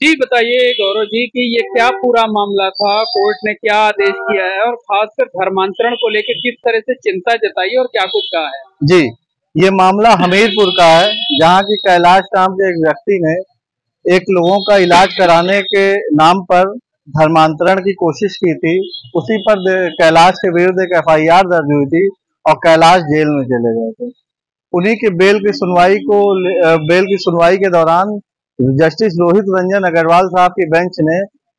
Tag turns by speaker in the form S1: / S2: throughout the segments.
S1: जी बताइए गौरव जी कि ये क्या पूरा मामला था, कोर्ट ने क्या आदेश किया है और खासकर धर्मांतरण को लेकर किस तरह से चिंता जताई और क्या कुछ कहा है।
S2: जी, ये मामला हमीरपुर का है, जहाँ की कैलाश नाम के एक व्यक्ति ने एक लोगों का इलाज कराने के नाम पर धर्मांतरण की कोशिश की थी। उसी पर कैलाश के विरुद्ध एक एफआईआर दर्ज हुई थी और कैलाश जेल में चले गए थे। उन्हीं के बेल की सुनवाई के दौरान जस्टिस रोहित रंजन अग्रवाल साहब की बेंच ने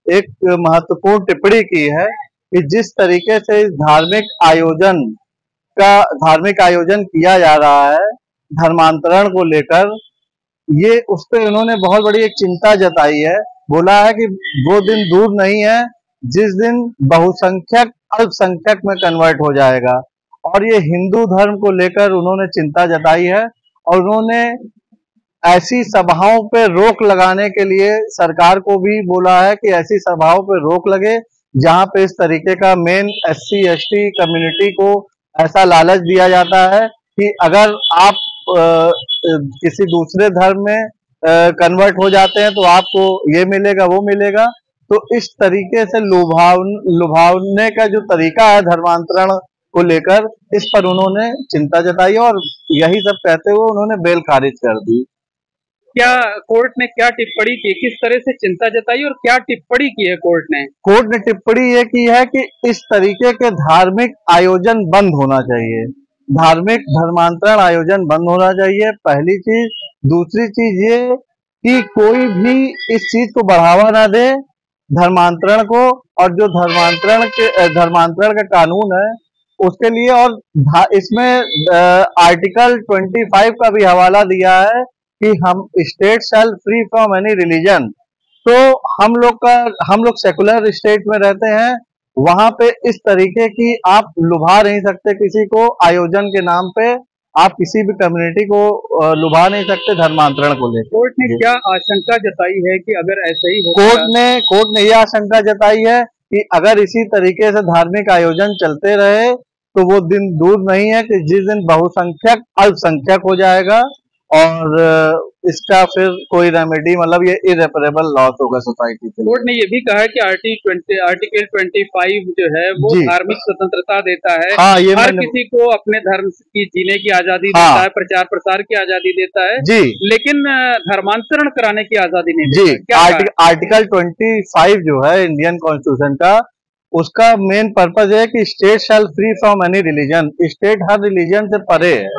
S2: एक महत्वपूर्ण टिप्पणी की है कि जिस तरीके से इस धार्मिक आयोजन किया जा रहा है धर्मांतरण को लेकर, ये उस पर उन्होंने बहुत बड़ी एक चिंता जताई है। बोला है कि वो दिन दूर नहीं है जिस दिन बहुसंख्यक अल्पसंख्यक में कन्वर्ट हो जाएगा, और ये हिंदू धर्म को लेकर उन्होंने चिंता जताई है। और उन्होंने ऐसी सभाओं पे रोक लगाने के लिए सरकार को भी बोला है कि ऐसी सभाओं पे रोक लगे जहां पे इस तरीके का मेन SC ST कम्युनिटी को ऐसा लालच दिया जाता है कि अगर आप किसी दूसरे धर्म में कन्वर्ट हो जाते हैं तो आपको ये मिलेगा वो मिलेगा। तो इस तरीके से लुभावने का जो तरीका है धर्मांतरण को लेकर, इस पर उन्होंने चिंता जताई और यही सब कहते हुए उन्होंने बेल खारिज कर दी।
S1: क्या कोर्ट ने क्या टिप्पणी की, किस तरह से चिंता जताई और क्या टिप्पणी की है कोर्ट ने?
S2: कोर्ट ने टिप्पणी ये की है कि इस तरीके के धार्मिक आयोजन बंद होना चाहिए, धार्मिक धर्मांतरण आयोजन बंद होना चाहिए, पहली चीज। दूसरी चीज ये कि कोई भी इस चीज को बढ़ावा ना दे धर्मांतरण को, और जो धर्मांतरण का कानून है उसके लिए, और इसमें आर्टिकल 25 का भी हवाला दिया है कि हम state shall free from any religion. तो हम लोग सेकुलर स्टेट में रहते हैं, वहां पे इस तरीके की आप लुभा नहीं सकते किसी को आयोजन के नाम पे, आप किसी भी कम्युनिटी को लुभा नहीं सकते धर्मांतरण को लेकर।
S1: कोर्ट ने क्या आशंका जताई है कि अगर ऐसा ही हो,
S2: कोर्ट ने यह आशंका जताई है कि अगर इसी तरीके से धार्मिक आयोजन चलते रहे तो वो दिन दूर नहीं है कि जिस दिन बहुसंख्यक अल्पसंख्यक हो जाएगा और इसका फिर कोई रेमेडी, मतलब ये इरेपरेबल लॉस होगा सोसाइटी के।
S1: कोर्ट ने ये भी कहा है कि आर्टिकल 25 जो है वो धार्मिक स्वतंत्रता देता है।
S2: हाँ, ये
S1: हर किसी को अपने धर्म की जीने की आजादी देता है, प्रचार प्रसार की आजादी देता है जी, लेकिन धर्मांतरण कराने की आजादी नहीं देता है।
S2: आर्टिकल 25 जो है इंडियन कॉन्स्टिट्यूशन का, उसका मेन पर्पज है कि state shall free from any religion. State her religion से परे है,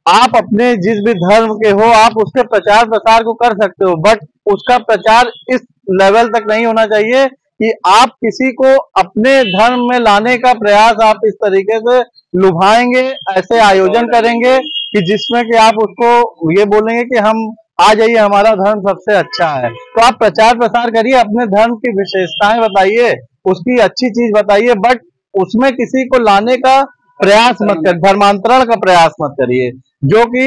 S2: आप अपने जिस भी धर्म के हो आप उसके प्रचार प्रसार को कर सकते हो, बट उसका प्रचार इस लेवल तक नहीं होना चाहिए कि आप किसी को अपने धर्म में लाने का प्रयास आप इस तरीके से लुभाएंगे, ऐसे आयोजन करेंगे कि जिसमें कि आप उसको ये बोलेंगे कि हम आ जाइए, हमारा धर्म सबसे अच्छा है। तो आप प्रचार प्रसार करिए, अपने धर्म की विशेषताएं बताइए, उसकी अच्छी चीज बताइए, बट उसमें किसी को लाने का प्रयास मत कर, धर्मांतरण का प्रयास मत करिए, जो कि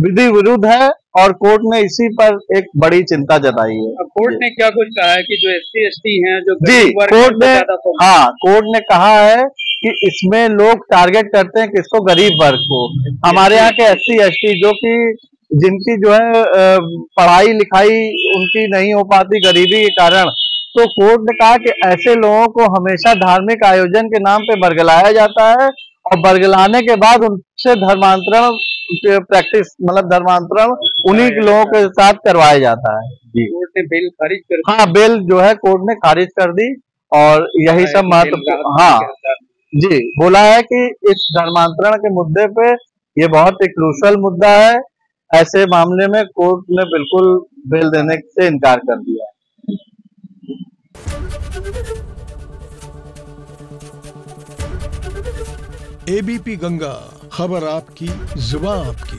S2: विधि विरुद्ध है। और कोर्ट ने इसी पर एक बड़ी चिंता जताई है।
S1: कोर्ट ने क्या कुछ कहा है कि जो SC ST हैं, जो
S2: जी, कोर्ट ने कहा है कि इसमें लोग टारगेट करते हैं किसको, गरीब वर्ग को। हमारे यहाँ के SC ST जो कि जिनकी जो है पढ़ाई लिखाई उनकी नहीं हो पाती गरीबी के कारण, तो कोर्ट ने कहा कि ऐसे लोगों को हमेशा धार्मिक आयोजन के नाम पे बरगलाया जाता है और बरगलाने के बाद उनसे धर्मांतरण प्रैक्टिस, मतलब धर्मांतरण उन्हीं के लोगों के साथ करवाया जाता है। जी,
S1: कोर्ट ने बेल खारिज कर दी।
S2: हाँ, बेल जो है कोर्ट ने खारिज कर दी, और यही सब महत्वपूर्ण, हाँ जी, बोला है कि इस धर्मांतरण के मुद्दे पे ये बहुत एक क्रूशल मुद्दा है, ऐसे मामले में कोर्ट ने बिल्कुल बेल देने से इनकार कर दिया।
S3: ABP गंगा, खबर आपकी, जुबान आपकी।